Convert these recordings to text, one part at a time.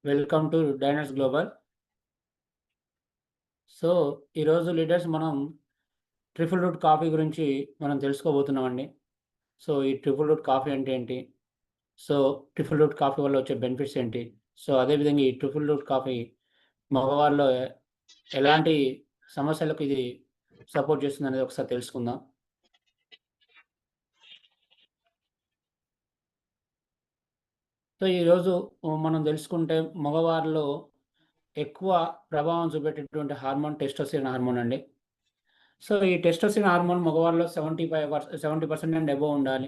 Welcome to Diners global. So, ఈరోజు leaders మనం triple route coffee గురించి మనం తెలుసుకోబోతున్నామండి. సో, ఈ ట్రిపుల్ రూట్ కాఫీ అంటే ఏంటి? సో, ట్రిపుల్ రూట్ కాఫీ వల్ల వచ్చే బెనిఫిట్స్ ఏంటి? సో, అదేవిధంగా ఈ ట్రిపుల్ రూట్ కాఫీ మగవారిలో ఎలాంటి సమస్యలకు ఇది సపోర్ట్ చేస్తుందనేది ఒకసారి తెలుసుకుందాం. సో, ఈరోజు మనం తెలుసుకుంటే మగవారిలో ఎక్కువ ప్రభావం చూపేటటువంటి హార్మోన్ టెస్టోస్టెరాన్ హార్మోన్ అండి. సో, ఈ టెస్టోస్టెరాన్ హార్మోన్ మగవారిలో 70% అండ్ అబోవ్ ఉండాలి.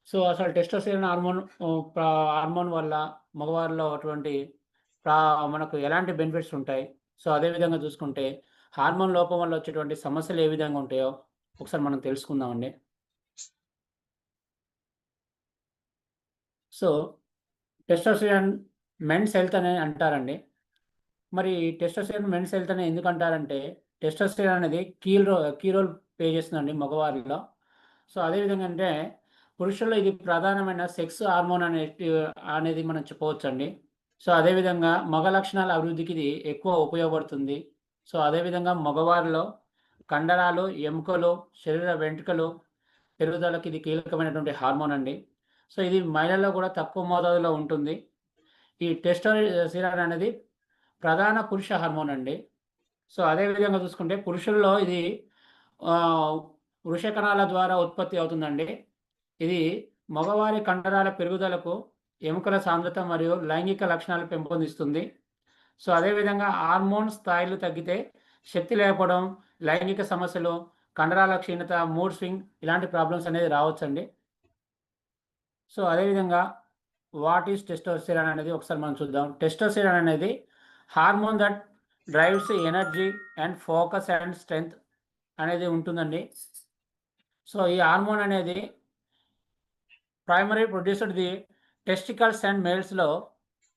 సో, అసలు టెస్టోస్టెరాన్ హార్మోన్ హార్మోన్ వల్ల మగవారిలో అటువంటి ప్రా మనకు ఎలాంటి బెనిఫిట్స్ ఉంటాయి? సో, అదే విధంగా చూసుకుంటే హార్మోన్ లోపం వల్ల వచ్చేటువంటి సమస్యలు ఏ విధంగా ఉంటాయో ఒకసారి మనం తెలుసుకుందామండి. సో, టెస్టోస్టెరాన్ మెన్స్ హెల్త్ అని అంటారండి. మరి టెస్టోస్టెరాన్ మెన్స్ హెల్త్ అని ఎందుకంటారంటే, టెస్టోస్టెరాన్ అనేది కీ రోల్ ప్లే చేస్తుందండి మగవారిలో. సో, అదే విధంగా అంటే పురుషుల్లో ఇది ప్రధానమైన సెక్స్ హార్మోన్ అనేది మనం చెప్పవచ్చండి. సో, అదే విధంగా మగ లక్షణాల అభివృద్ధికి ఇది ఎక్కువ ఉపయోగపడుతుంది. సో, అదే విధంగా మగవారిలో కండరాలు, ఎముకలు, శరీర వెంట్రుకలు పెరుగుదలకి ఇది కీలకమైనటువంటి హార్మోన్ అండి. సో, ఇది మహిళల్లో కూడా తక్కువ మోతాదులో ఉంటుంది. ఈ టెస్టోస్టెరాన్ అనేది ప్రధాన పురుష హార్మోన్ అండి. సో, అదే విధంగా చూసుకుంటే పురుషుల్లో ఇది ఆహ్, వృషకణాల ద్వారా ఉత్పత్తి అవుతుందండి. ఇది మగవారి కండరాల పెరుగుదలకు, ఎముకల సాంద్రత మరియు లైంగిక లక్షణాలు పెంపొందిస్తుంది. సో, అదే విధంగా హార్మోన్ స్థాయిలు తగ్గితే శక్తి లేకపోవడం, లైంగిక సమస్యలు, కండరాల క్షీణత, మూడ్ స్వింగ్ ఇలాంటి ప్రాబ్లమ్స్ అనేది రావచ్చండి. సో, అదే విధంగా వాట్ ఈస్ టెస్టోస్టెరాన్ అనేది ఒకసారి మనం చూద్దాం. టెస్టోస్టెరాన్ అనేది hormone that drives energy and focus and strength అనేది ఉంటుందండి. సో, ఈ హార్మోన్ అనేది primary produced the testicles and మేల్స్‌లో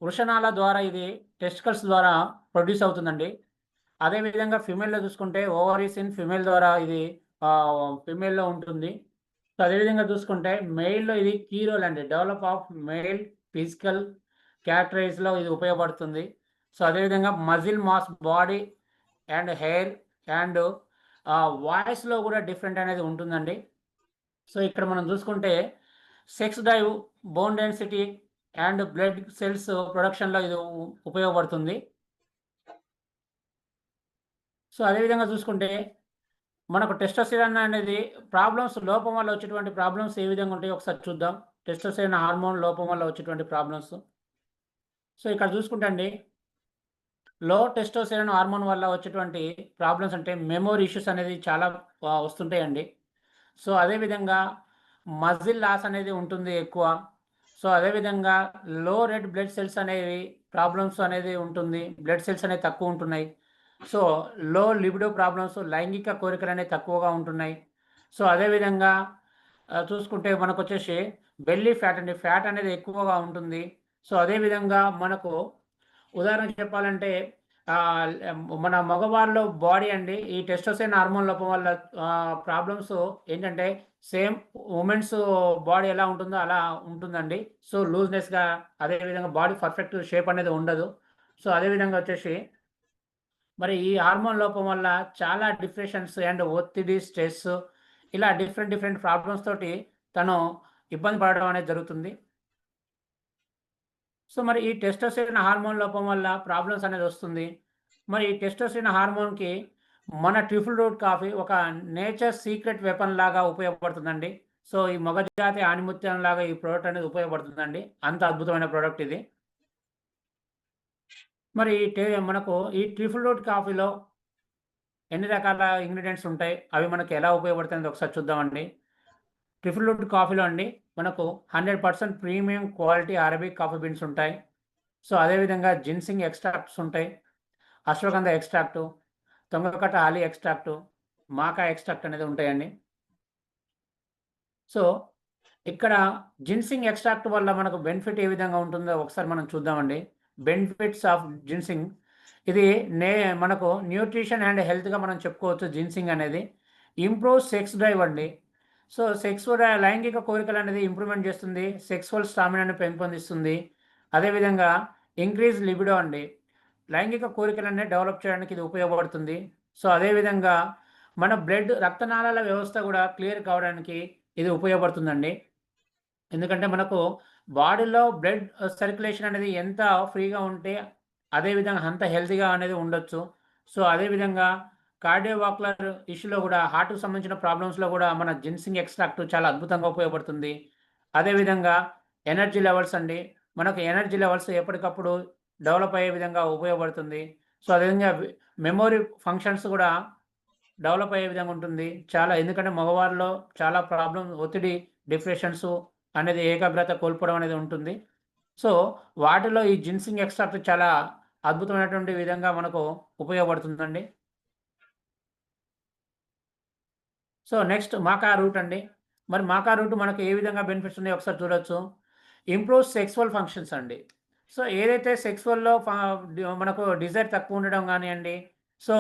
వృషణాల ద్వారా ఇది టెస్టికల్స్ ద్వారా ప్రొడ్యూస్ అవుతుందండి. అదే విధంగా ఫీమేల్‌లో చూసుకుంటే ఓవరీస్ ఇన్ ఫీమేల్ ద్వారా ఇది ఫీమేల్‌లో ఉంటుంది. సో, అదే విధంగా చూసుకుంటే మెయిల్‌లో ఇది కీ రోల్ అండి. డెవలప్ ఆఫ్ మెయిల్ ఫిజికల్ క్యారెక్టరైజ్‌లో ఇది ఉపయోగపడుతుంది. సో, అదే విధంగా muscle mass, body and hair and వాయిస్‌లో కూడా డిఫరెంట్ అనేది ఉంటుందండి. సో, ఇక్కడ మనం చూసుకుంటే sex drive, bone density and blood cells ప్రొడక్షన్‌లో ఇది ఉపయోగపడుతుంది. సో, అదే విధంగా చూసుకుంటే మనకు టెస్టోస్టెరాన్ అనేది ప్రాబ్లమ్స్ లోపం వల్ల వచ్చేటువంటి ప్రాబ్లమ్స్ ఏ విధంగా ఉంటాయో ఒకసారి చూద్దాం. టెస్టోస్టెరాన్ హార్మోన్ లోపం వల్ల వచ్చేటువంటి ప్రాబ్లమ్స్. సో, ఇక్కడ చూసుకుంటే అండి లో టెస్టోస్టెరాన్ హార్మోన్ వల్ల వచ్చేటువంటి ప్రాబ్లమ్స్ అంటే మెమరీ ఇష్యూస్ అనేది చాలా వస్తుంటాయండి. సో, అదే విధంగా మజిల్ లాస్ అనేది ఉంటుంది ఎక్కువ. సో, అదే విధంగా లో రెడ్ బ్లడ్ సెల్స్ అనేవి ప్రాబ్లమ్స్ అనేది ఉంటుంది. బ్లడ్ సెల్స్ అనేవి తక్కువ ఉంటున్నాయి. సో, లో లిబిడో ప్రాబ్లమ్స్ లైంగిక కోరికలనేవి తక్కువగా ఉంటున్నాయి. సో, అదే విధంగా చూసుకుంటే మనకొచ్చేసి బెల్లీ ఫ్యాట్ అండి. ఫ్యాట్ అనేది ఎక్కువగా ఉంటుంది. సో, అదే విధంగా మనకు ఉదాహరణకు చెప్పాలంటే ఆహ్, మన మగవారిలో బాడీ అండి ఈ టెస్టోస్టెరాన్ హార్మోన్ లోపం వల్ల ప్రాబ్లమ్స్ ఏంటంటే సేమ్ వుమెన్స్ బాడీ ఎలా ఉంటుందో అలా ఉంటుందండి. సో, లూజ్‌నెస్‌గా అదే విధంగా బాడీ పర్ఫెక్ట్ షేప్ అనేది ఉండదు. సో, అదే విధంగా వచ్చేసి మరి ఈ హార్మోన్ లోపం వల్ల చాలా డిప్రెషన్స్ అండ్ ఒత్తిడి, స్ట్రెస్ ఇలా డిఫరెంట్ ప్రాబ్లమ్స్ తోటి తను ఇబ్బంది పడడం అనేది జరుగుతుంది. సో, మరి ఈ టెస్టోస్టెరాన్ హార్మోన్ లోపం వల్ల ప్రాబ్లమ్స్ అనేది వస్తుంది. మరి ఈ టెస్టోస్టెరాన్ హార్మోన్‌కి మన ట్రిపుల్ రూట్ కాఫీ ఒక నేచర్ సీక్రెట్ వెపన్ లాగా ఉపయోగపడుతుందండి. సో, ఈ మగజాతి ఆణిముత్యం లాగా ఈ ప్రొడక్ట్ అనేది ఉపయోగపడుతుందండి. అంత అద్భుతమైన ప్రొడక్ట్ ఇది. మరి మనకు ఈ ట్రిపుల్ రూట్ కాఫీలో ఎన్ని రకాల ఇంగ్రీడియెంట్స్ ఉంటాయి? అవి మనకు ఎలా ఉపయోగపడతాయో ఒకసారి చూద్దామండి. ట్రిపుల్ రూట్ కాఫీలో అండి మనకు 100% premium quality Arabic coffee beans ఉంటాయి. సో, అదే విధంగా జిన్సింగ్ ఎక్స్ట్రాక్ట్స్ ఉంటాయి. అశ్వగంధ ఎక్స్ట్రాక్టు, తొంగకట్ట ఆలి ఎక్స్ట్రాక్టు, మాకా ఎక్స్ట్రాక్ట్ అనేది ఉంటాయండి. సో, ఇక్కడ జిన్సింగ్ ఎక్స్ట్రాక్ట్ వల్ల మనకు బెనిఫిట్ ఏ విధంగా ఉంటుందో ఒకసారి మనం చూద్దామండి. బెనిఫిట్స్ ఆఫ్ జిన్సింగ్ ఇది నే మనకు న్యూట్రిషన్ అండ్ హెల్త్‌గా మనం చెప్పుకోవచ్చు జిన్సింగ్ అనేది. ఇంప్రూవ్ సెక్స్ డ్రైవ్ అండి. సో, లైంగిక కోరికలనేది ఇంప్రూవ్‌మెంట్ చేస్తుంది. సెక్సువల్ స్టామినాని పెంపొందిస్తుంది. అదేవిధంగా ఇంక్రీజ్ లిబిడో అండి. లైంగిక కోరికలన్నీ డెవలప్ చేయడానికి ఇది ఉపయోగపడుతుంది. సో, అదేవిధంగా మన రక్తనాళాల వ్యవస్థ గూడా క్లియర్ కావడానికి ఇది ఉపయోగపడుతుందండి. ఎందుకంటే మనకు బాడీలో బ్లడ్ సర్క్యులేషన్ అనేది ఎంత ఫ్రీగా ఉంటే, అదే విధంగా అంత హెల్తీగా అనేది ఉండొచ్చు. సో, అదే విధంగా కార్డియోవాస్కులర్ ఇష్యూలో గూడా హార్ట్‌కి సంబంధించిన ప్రాబ్లమ్స్‌లో గూడా మన జిన్సింగ్ ఎక్స్ట్రాక్ట్ చాలా అద్భుతంగా ఉపయోగపడుతుంది. అదే విధంగా ఎనర్జీ లెవెల్స్ అండి. మనకు ఎనర్జీ లెవెల్స్ ఎప్పటికప్పుడు డెవలప్ అయ్యే విధంగా ఉపయోగపడుతుంది. సో, అదేవిధంగా మెమోరీ ఫంక్షన్స్ గూడా డెవలప్ అయ్యే విధంగా ఉంటుంది. ఎందుకంటే మగవారిలో చాలా ఒత్తిడి, డిప్రెషన్సు అనేది ఏకాగ్రత కోల్పోవడం అనేది ఉంటుంది. సో, వాటిలో ఈ జిన్సింగ్ ఎక్స్ట్రాక్ట్ చాలా అద్భుతమైనటువంటి విధంగా మనకు ఉపయోగపడుతుందండి. సో, నెక్స్ట్ మాకా రూట్ అండి. మరి మాకా రూట్ మనకు ఏ విధంగా బెనిఫిట్స్ ఉన్నాయో ఒకసారి చూడొచ్చు. ఇంప్రూవ్స్ సెక్సువల్ ఫంక్షన్స్ అండి. సో, ఏదైతే సెక్సువల్‌లో మనకు డిజైర్ తక్కువ ఉండడం గానియండి, సో,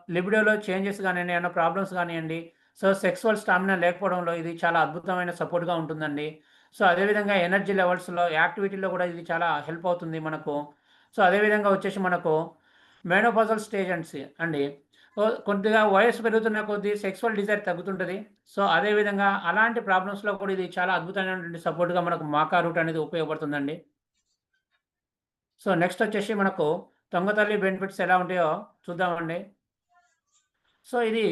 లిబిడోలో చేంజెస్ గానియండి, ఏమైనా ప్రాబ్లమ్స్ గానియండి, సో, సెక్సువల్ స్టామినా లేకపోవడంలో ఇది చాలా అద్భుతమైన సపోర్ట్‌గా ఉంటుందండి. సో, అదేవిధంగా ఎనర్జీ లెవెల్స్‌లో, యాక్టివిటీలో గూడా ఇది చాలా హెల్ప్ అవుతుంది మనకు. సో, అదేవిధంగా వచ్చేసి మనకు మెనోపాజల్ స్టేజ్ అండి. కొద్దిగా వయస్సు పెరుగుతున్న కొద్దీ సెక్సువల్ డిజైర్ తగ్గుతుంటది. సో, అదే విధంగా అలాంటి ప్రాబ్లమ్స్‌లో కూడా ఇది చాలా అద్భుతమైనటువంటి సపోర్ట్‌గా మనకు మాకా రూట్ అనేది ఉపయోగపడుతుందండి. సో, నెక్స్ట్ వచ్చేసి మనకు తల్లి బెనిఫిట్స్ ఎలా ఉంటాయో చూద్దామండి. సో, ఇది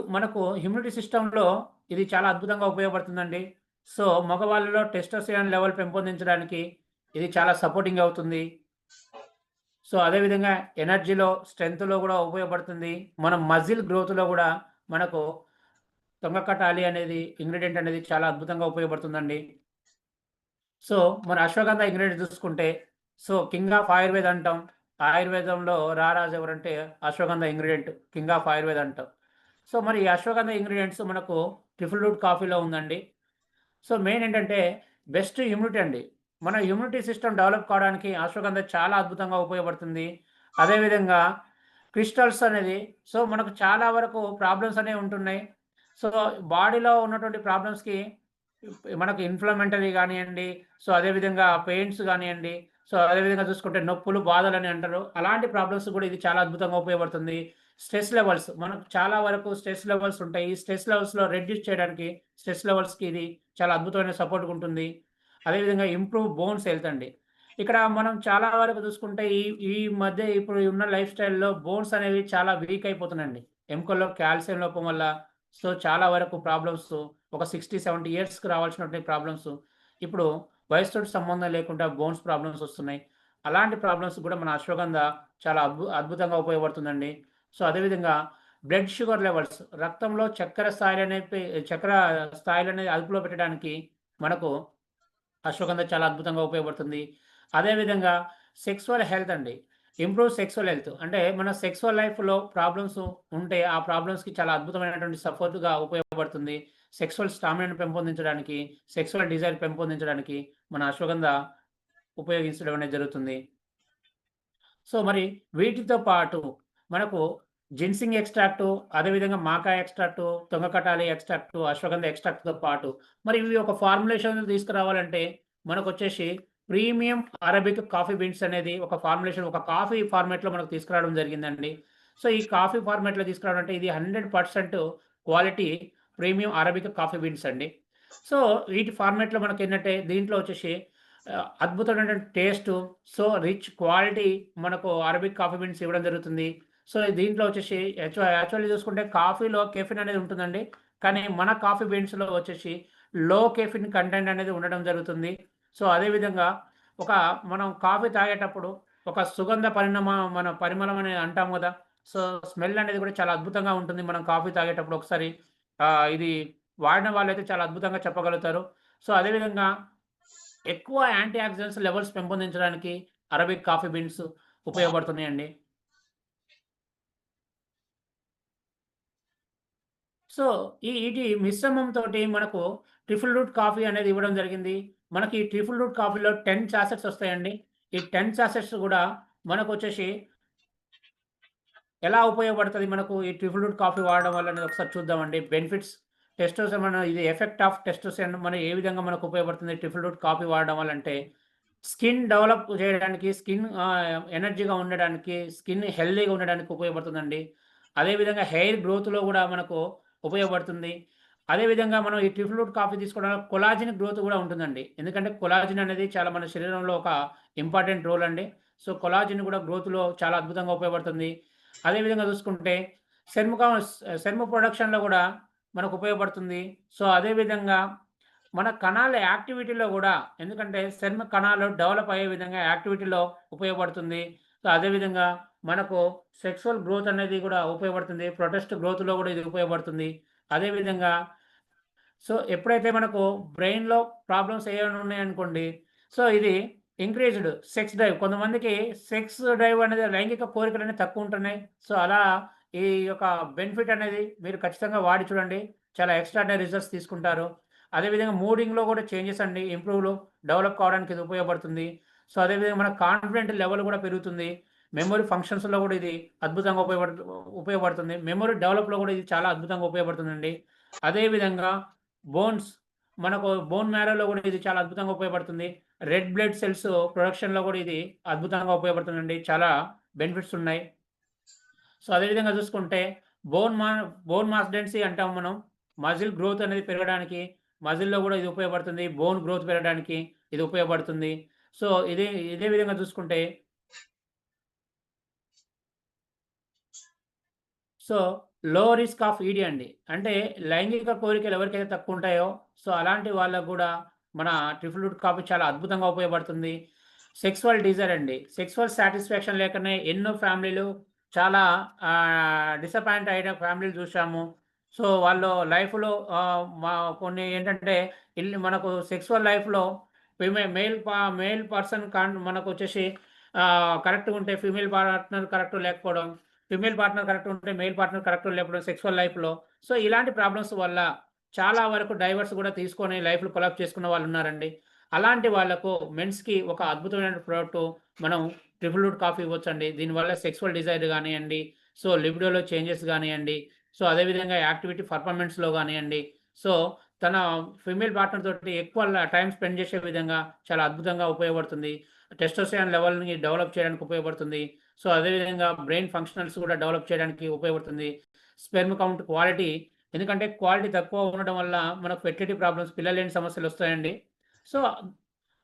మనకు ఇమ్యూనిటీ సిస్టమ్‌లో ఇది చాలా అద్భుతంగా ఉపయోగపడుతుందండి. సో, మగవాళ్ళలో టెస్టోస్టెరాన్ లెవెల్ పెంపొందించడానికి ఇది చాలా సపోర్టింగ్ అవుతుంది. సో, అదే విధంగా ఎనర్జీలో, స్ట్రెంగ్త్‌లో గూడా ఉపయోగపడుతుంది. మన మజిల్ గ్రోత్‌లో గూడా మనకు తొంగకటాలి అనేది ఇంగ్రీడియెంట్ అనేది చాలా అద్భుతంగా ఉపయోగపడుతుందండి. సో, మన అశ్వగంధ ఇంగ్రీడియెంట్ చూసుకుంటే, సో, కింగ్ ఆఫ్ ఆయుర్వేద అంటాం. ఆయుర్వేదంలో రారాజు ఎవరంటే ashwagandha ingredient. King of Ayurveda అంటాం. సో, మరి ఈ అశ్వగంధ ఇంగ్రీడియెంట్స్ మనకు ట్రిపుల్ రూట్ కాఫీలో ఉందండి. సో, మెయిన్ ఏంటంటే బెస్ట్ ఇమ్యూనిటీ అండి. మన ఇమ్యూనిటీ సిస్టమ్ డెవలప్ కావడానికి అశ్వగంధ చాలా అద్భుతంగా ఉపయోగపడుతుంది. అదేవిధంగా క్రిస్టల్స్ అనేది సో, మనకు చాలా వరకు ప్రాబ్లమ్స్ అనేవి ఉంటున్నాయి. సో, బాడీలో ఉన్నటువంటి ప్రాబ్లమ్స్‌కి మనకు ఇన్‌ఫ్లమేటరీ గానియండి, సో, అదేవిధంగా పెయిన్స్ గానియండి, సో, అదేవిధంగా చూసుకుంటే నొప్పులు, బాధలని అంటారు. అలాంటి ప్రాబ్లమ్స్ కూడా ఇది చాలా అద్భుతంగా ఉపయోగపడుతుంది. స్ట్రెస్ లెవెల్స్ మనకు చాలా వరకు స్ట్రెస్ లెవెల్స్ ఉంటాయి. ఈ స్ట్రెస్ లెవెల్స్‌లో రెడ్యూస్ చేయడానికి స్ట్రెస్ లెవెల్స్‌కి ఇది చాలా అద్భుతమైన సపోర్ట్‌గా ఉంటుంది. అదేవిధంగా ఇంప్రూవ్ బోన్స్ హెల్త్ అండి. ఇక్కడ మనం చాలా వరకు చూసుకుంటే ఈ ఈ మధ్య ఇప్పుడు ఉన్న లైఫ్ స్టైల్‌లో బోన్స్ అనేవి చాలా వీక్ అయిపోతున్నాయండి. ఎముకల్లో కాల్షియం లోపం వల్ల సో, చాలా వరకు ప్రాబ్లమ్స్ ఒక 60, 70 ఇయర్స్‌కి రావాల్సినటువంటి ప్రాబ్లమ్స్ ఇప్పుడు వయస్సుతోటి సంబంధం లేకుండా బోన్స్ ప్రాబ్లమ్స్ వస్తున్నాయి. అలాంటి ప్రాబ్లమ్స్ కూడా మన అశ్వగంధ చాలా అద్భుతంగా ఉపయోగపడుతుందండి. సో, అదేవిధంగా బ్లడ్ షుగర్ లెవెల్స్ రక్తంలో చక్కెర స్థాయిలనేది అదుపులో పెట్టడానికి మనకు అశ్వగంధ చాలా అద్భుతంగా ఉపయోగపడుతుంది. అదేవిధంగా సెక్సువల్ హెల్త్ అండి. Improve sexual health. అంటే మన సెక్సువల్ లైఫ్‌లో ప్రాబ్లమ్స్ ఉంటే, ఆ ప్రాబ్లమ్స్‌కి చాలా అద్భుతమైనటువంటి సపోర్ట్‌గా ఉపయోగపడుతుంది. సెక్సువల్ స్టామినాను పెంపొందించడానికి, సెక్సువల్ డిజైర్ పెంపొందించడానికి మన అశ్వగంధ ఉపయోగించడం అనేది జరుగుతుంది. సో, మరి వీటితో పాటు మనకు జిన్సింగ్ ఎక్స్ట్రాక్టు, అదేవిధంగా మాకా ఎక్స్ట్రాక్టు, తొంగకటాలి ఎక్స్ట్రాక్టు, అశ్వగంధ ఎక్స్ట్రాక్ట్‌తో పాటు మరి ఇవి ఒక ఫార్ములేషన్‌లో తీసుకురావాలంటే మనకొచ్చేసి ప్రీమియం అరబిక్ కాఫీ బీన్స్ అనేది ఒక కాఫీ ఫార్మాట్‌లో మనకు తీసుకురావడం జరిగిందండి. సో, ఈ కాఫీ ఫార్మాట్‌లో తీసుకురావడం అంటే ఇది 100% quality premium Arabic coffee beans అండి. సో, వీటి ఫార్మాట్‌లో మనకేంటంటే దీంట్లో వచ్చేసి అద్భుతమైనటువంటి టేస్టు, సో రిచ్ క్వాలిటీ మనకు అరబిక్ కాఫీ బీన్స్ ఇవ్వడం జరుగుతుంది. సో, దీంట్లో వచ్చేసి యాక్చువల్లీ చూసుకుంటే కాఫీలో కెఫెన్ అనేది ఉంటుందండి. కానీ మన కాఫీ బీన్స్‌లో వచ్చేసి లో కెఫెన్ కంటెంట్ అనేది ఉండడం జరుగుతుంది. సో, అదే విధంగా ఒక మనం కాఫీ తాగేటప్పుడు ఒక సుగంధ పరిమళం అని అంటాం గదా! సో, స్మెల్ అనేది కూడా చాలా అద్భుతంగా ఉంటుంది. మనం కాఫీ తాగేటప్పుడు ఒకసారి ఇది వాడిన వాళ్ళైతే చాలా అద్భుతంగా చెప్పగలుగుతారు. సో, అదే విధంగా ఎక్కువ యాంటీ ఆక్సిడెంట్స్ లెవెల్స్ పెంపొందించడానికి అరబిక్ కాఫీ బీన్స్ ఉపయోగపడుతున్నాయండి. సో, ఈటి మిశ్రమంతోటి మనకు ట్రిపుల్ రూట్ కాఫీ అనేది ఇవ్వడం జరిగింది. మనకి ఈ ట్రిపుల్ రూట్ కాఫీలో 10 సాసెట్స్ వస్తాయండి. ఈ 10 సాసెట్స్ గూడా మనకొచ్చేసి ఎలా ఉపయోగపడతది మనకు ఈ ట్రిపుల్ రూట్ కాఫీ వాడడం వల్ల అనేది ఒకసారి చూద్దామండి. బెనిఫిట్స్ ఇది ఎఫెక్ట్ ఆఫ్ టెస్టోస్టెరాన్ ఏ విధంగా మనకు ఉపయోగపడుతుంది ట్రిపుల్ రూట్ కాఫీ వాడడం వల్ల అంటే స్కిన్ డెవలప్ చేయడానికి, స్కిన్ ఎనర్జీగా ఉండడానికి, స్కిన్ హెల్తీగా ఉండడానికి ఉపయోగపడుతుందండి. అదేవిధంగా హెయిర్ గ్రోత్‌లో గూడా మనకు ఉపయోగపడుతుంది. అదేవిధంగా మనం ఈ టీ ఫ్రూట్ కాఫీ తీసుకోవడం వల్ల కొలాజిన్ గ్రోత్ గూడా ఉంటుందండి. ఎందుకంటే కొలాజిన్ అనేది చాలా మన శరీరంలో ఒక ఇంపార్టెంట్ రోల్ అండి. సో, కొలాజిన్ గూడా గ్రోత్‌లో చాలా అద్భుతంగా ఉపయోగపడుతుంది. అదేవిధంగా చూసుకుంటే సెర్మ్ ప్రొడక్షన్‌లో గూడా మనకు ఉపయోగపడుతుంది. సో, అదేవిధంగా మన కణాల యాక్టివిటీలో గూడా ఎందుకంటే సెర్మ్ కణాలు డెవలప్ అయ్యే విధంగా యాక్టివిటీలో ఉపయోగపడుతుంది. సో, అదేవిధంగా మనకు సెక్సువల్ గ్రోత్ అనేది గూడా ఉపయోగపడుతుంది. ప్రొటెస్ట్ గ్రోత్‌లో గూడా ఇది ఉపయోగపడుతుంది. అదేవిధంగా సో, ఎప్పుడైతే మనకు బ్రెయిన్‌లో ప్రాబ్లమ్స్ ఏమైనా ఉన్నాయనుకోండి, సో, ఇది ఇంక్రీజ్డ్ సెక్స్ డ్రైవ్ కొంతమందికి సెక్స్ డ్రైవ్ అనేది లైంగిక కోరికలనేవి తక్కువుంటున్నాయి. సో, అలా ఈ యొక్క బెనిఫిట్ అనేది మీరు ఖచ్చితంగా వాడి చూడండి. చాలా ఎక్స్ట్రార్డినరీ రిజల్ట్స్ తీసుకుంటారు. అదేవిధంగా మూడింగ్‌లో కూడా చేంజెస్ అండి డెవలప్ కావడానికి ఇది ఉపయోగపడుతుంది. సో, అదేవిధంగా మన కాన్ఫిడెంట్ లెవెల్ కూడా పెరుగుతుంది. మెమరీ ఫంక్షన్స్‌లో కూడా ఇది అద్భుతంగా ఉపయోగపడుతుంది. మెమరీ డెవలప్‌లో కూడా ఇది చాలా అద్భుతంగా ఉపయోగపడుతుందండి. అదేవిధంగా బోన్స్ మనకు బోన్ మ్యారోలో గూడా ఇది చాలా అద్భుతంగా ఉపయోగపడుతుంది. రెడ్ బ్లడ్ సెల్స్ ప్రొడక్షన్‌లో గూడా ఇది అద్భుతంగా ఉపయోగపడుతుందండి. చాలా బెనిఫిట్స్ ఉన్నాయి. సో, అదేవిధంగా చూసుకుంటే బోన్ మా బోన్ మాస్ డెన్సిటీ అంటాం మనం. మజిల్ గ్రోత్ అనేది పెరగడానికి, మజిల్‌లో గూడా ఇది ఉపయోగపడుతుంది. బోన్ గ్రోత్ పెరగడానికి ఇది ఉపయోగపడుతుంది. సో, ఇదే విధంగా చూసుకుంటే సో, లో రిస్క్ ఆఫ్ ఈడీ అండి. అంటే లైంగిక కోరికలు ఎవరికైతే తక్కువుంటాయో, సో, అలాంటి వాళ్ళకి గూడా మన ట్రిపుల్ రూట్ కాఫీ చాలా అద్భుతంగా ఉపయోగపడుతుంది. సెక్సువల్ డిజైర్ అండి. సెక్సువల్ సాటిస్ఫాక్షన్ లేకనే ఎన్నో ఫ్యామిలీలు చాలా డిసప్పాయింట్ అయిన ఫ్యామిలీలు చూసాము. సో, వాళ్ళు లైఫ్‌లో మా కొన్ని ఏంటంటే మనకు సెక్సువల్ లైఫ్‌లో మెయిల్ పర్సన్ మనకొచ్చేసి కరెక్ట్‌గా ఉంటే ఫీమేల్ పార్ట్నర్ కరెక్ట్ లేకపోవడం. ఫీమేల్ పార్ట్నర్ కరెక్ట్ ఉంటే, మెయిల్ పార్ట్నర్ కరెక్ట్ లేకపోవడం సెక్సువల్ లైఫ్‌లో. సో, ఇలాంటి ప్రాబ్లమ్స్ వల్ల చాలా వరకు డైవర్స్ గూడా తీసుకొని లైఫ్‌లు కొలాప్స్ చేసుకున్న వాళ్ళున్నారండి. అలాంటి వాళ్ళకు మెన్స్‌కి ఒక అద్భుతమైన ప్రొడక్టు మనం ట్రిపుల్ రూట్ కాఫీ ఇవ్వొచ్చండి. దీనివల్ల సెక్సువల్ డిజైర్ గానియండి, సో, లిబిడోలో చేంజెస్ గానియండి, సో, అదేవిధంగా యాక్టివిటీ పెర్ఫార్మన్స్‌లో గానియండి, సో, తన ఫీమేల్ పార్ట్నర్ తోటి ఎక్కువ టైమ్ స్పెండ్ చేసే విధంగా చాలా అద్భుతంగా ఉపయోగపడుతుంది. టెస్టోస్టెరాన్ లెవెల్‌ని డెవలప్ చేయడానికి ఉపయోగపడుతుంది. సో, అదేవిధంగా బ్రెయిన్ ఫంక్షనల్స్ కూడా డెవలప్ చేయడానికి ఉపయోగపడుతుంది. స్పెర్మ్ కౌంట్ క్వాలిటీ ఎందుకంటే క్వాలిటీ తక్కువ ఉండడం వల్ల మనకు ఫెర్టిలిటీ ప్రాబ్లమ్స్ పిల్లలు లేని సమస్యలొస్తాయండి. సో,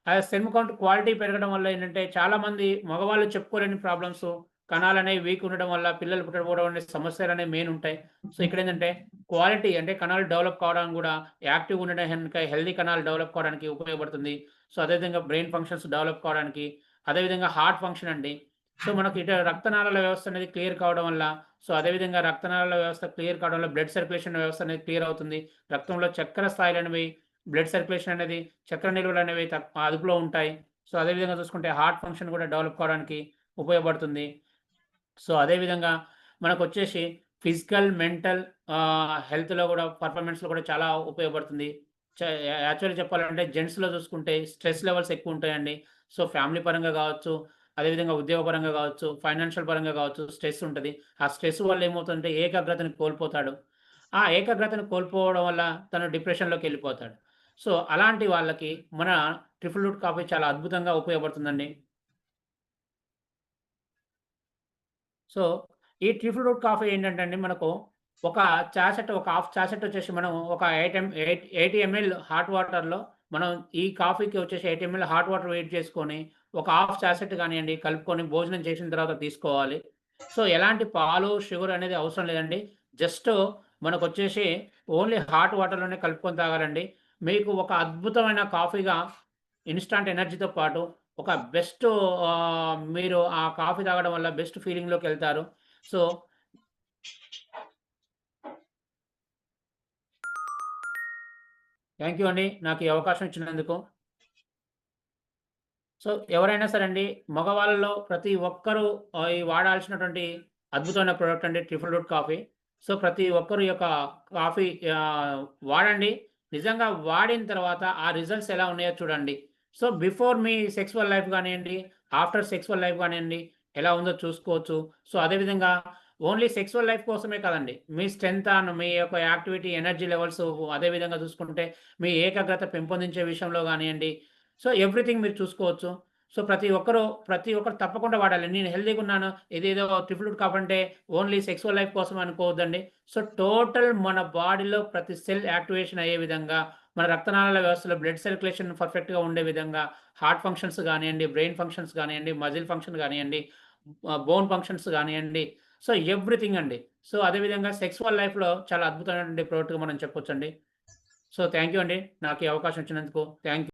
ఆ స్పెర్మ్ కౌంట్ క్వాలిటీ పెరగడం వల్ల ఏంటంటే చాలామంది మగవాళ్ళు చెప్పుకోలేని ప్రాబ్లమ్స్ కణాలనేవి వీక్ ఉండడం వల్ల పిల్లలు పుట్టకపోవడం అనే సమస్యలనేవి మెయిన్ ఉంటాయి. సో, ఇక్కడేంటంటే క్వాలిటీ అంటే కణాలు డెవలప్ కావడానికి గూడా యాక్టివ్‌గా ఉండడానికి హెల్తీ కణాలు డెవలప్ కావడానికి ఉపయోగపడుతుంది. సో, అదేవిధంగా బ్రెయిన్ ఫంక్షన్స్ డెవలప్ కావడానికి, అదేవిధంగా హార్ట్ ఫంక్షన్ అండి. సో, మనకి ఇటు రక్తనాళాల వ్యవస్థ అనేది క్లియర్ కావడం వల్ల, సో, అదేవిధంగా రక్తనాళాల వ్యవస్థ క్లియర్ కావడం వల్ల బ్లడ్ సర్క్యులేషన్ వ్యవస్థ అనేది క్లియర్ అవుతుంది. రక్తంలో చక్కెర స్థాయిలనేవి, బ్లడ్ సర్క్యులేషన్ అనేది, చక్కెర నిల్వలనేవి అదుపులో ఉంటాయి. సో, అదేవిధంగా చూసుకుంటే హార్ట్ ఫంక్షన్ కూడా డెవలప్ కావడానికి ఉపయోగపడుతుంది. సో, అదేవిధంగా మనకొచ్చేసి ఫిజికల్, మెంటల్ హెల్త్‌లో గూడా పెర్ఫార్మన్స్‌లో కూడా చాలా ఉపయోగపడుతుంది. యాక్చువల్‌గా చెప్పాలంటే జెంట్స్‌లో చూసుకుంటే స్ట్రెస్ లెవెల్స్ ఎక్కువుంటాయండి. సో, ఫ్యామిలీ పరంగా గావచ్చు, అదేవిధంగా ఉద్యోగ పరంగా గావచ్చు, ఫైనాన్షియల్ పరంగా గావచ్చు స్ట్రెస్ ఉంటది. ఆ స్ట్రెస్ వల్ల ఏమవుతుందంటే ఏకాగ్రతని కోల్పోతాడు. ఆ ఏకాగ్రతను కోల్పోవడం వల్ల తను డిప్రెషన్‌లోకెళ్ళిపోతాడు. సో, అలాంటి వాళ్ళకి మన ట్రిపుల్ రూట్ కాఫీ చాలా అద్భుతంగా ఉపయోగపడుతుందండి. సో, ఈ ట్రిపుల్ రూట్ కాఫీ ఏంటంటే అండి మనకు ఒక ఒక హాఫ్ చాసెట్ వచ్చేసి మనం ఒక 80 ఎంఎల్ హాట్ వాటర్‌లో మనం ఈ కాఫీకి వచ్చేసి 80 ఎంఎల్ హాట్ వాటర్ వేడి చేసుకొని, ఒక హాఫ్ చాసెట్ గానియండి కలుపుకొని భోజనం చేసిన తర్వాత తీసుకోవాలి. సో, ఎలాంటి పాలు, షుగర్ అనేది అవసరం లేదండి. జస్ట్ మనకొచ్చేసి ఓన్లీ హాట్ వాటర్‌లోనే కలుపుకొని తాగాలండి. మీకు ఒక అద్భుతమైన కాఫీగా ఇన్‌స్టాంట్ ఎనర్జీతో పాటు ఒక మీరు ఆ కాఫీ తాగడం వల్ల బెస్ట్ ఫీలింగ్‌లోకెళ్తారు. సో, థాంక్ యూ అండి. నాకు ఈ అవకాశం ఇచ్చినందుకు. సో, ఎవరైనా సరే అండి మగవాళ్ళలో ప్రతి ఒక్కరూ ఈ వాడాల్సినటువంటి అద్భుతమైన ప్రొడక్ట్ అండి ట్రిపుల్ రూట్ కాఫీ. సో, ప్రతి ఒక్కరు ఈ యొక్క కాఫీ వాడండి. నిజంగా వాడిన తర్వాత ఆ రిజల్ట్స్ ఎలా ఉన్నాయో చూడండి. So, before me sexual life గానియండి, ఆఫ్టర్ సెక్సువల్ లైఫ్ గానియండి ఎలా ఉందో చూసుకోవచ్చు. సో, అదేవిధంగా ఓన్లీ సెక్సువల్ లైఫ్ కోసమే కాదండి. మీ స్ట్రెంత్ మీ యొక్క యాక్టివిటీ, ఎనర్జీ లెవెల్స్ అదే విధంగా చూసుకుంటే మీ ఏకాగ్రత పెంపొందించే విషయంలో గానియండి, సో, ఎవ్రీథింగ్ మీరు చూసుకోవచ్చు. సో, ప్రతి ఒక్కరు తప్పకుండా వాడాలి. నేను హెల్తీగున్నాను, ఇదేదో ట్రిపుల్ కాప్ అంటే ఓన్లీ సెక్సువల్ లైఫ్ కోసం అనుకోవద్దండి. సో, టోటల్ మన బాడీలో ప్రతి సెల్ యాక్టివేషన్ అయ్యే విధంగా, మన రక్తనాళాల వ్యవస్థలో బ్లడ్ సర్క్యులేషన్ పర్ఫెక్ట్‌గా ఉండే విధంగా, హార్ట్ ఫంక్షన్స్ గానియండి, బ్రెయిన్ ఫంక్షన్స్ గానియండి, మజిల్ ఫంక్షన్ గానియండి, బోన్ ఫంక్షన్స్ గానియండి. సో, ఎవ్రీథింగ్ అండి. సో, అదే విధంగా సెక్సువల్ లైఫ్‌లో చాలా అద్భుతమైనటువంటి ప్రోడక్ట్‌గా మనం చెప్పొచ్చండి. సో, థాంక్ యూ అండి. నాకు ఈ అవకాశం ఇచ్చినందుకు. Thank you.